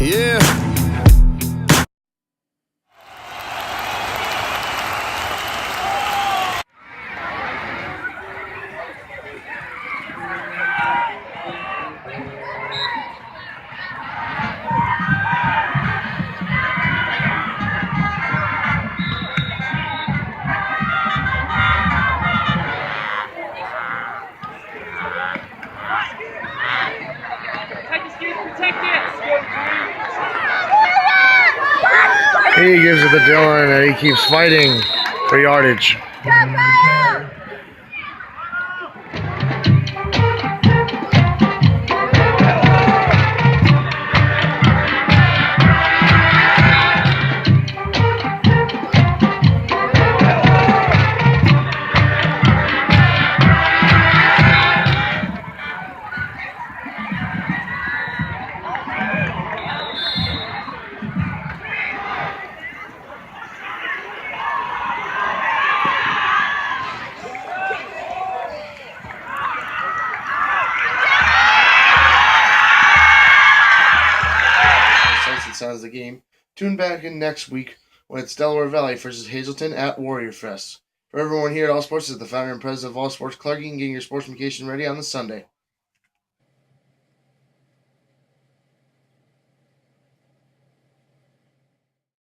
Yeah. He gives it to Dylan, and he keeps fighting for yardage. Sounds the game. Tune back in next week when it's Delaware Valley versus Hazleton at Warrior Fest. For everyone here at All Sports, is the founder and president of All Sports, Clark Eaton, getting your sports communication ready on this Sunday.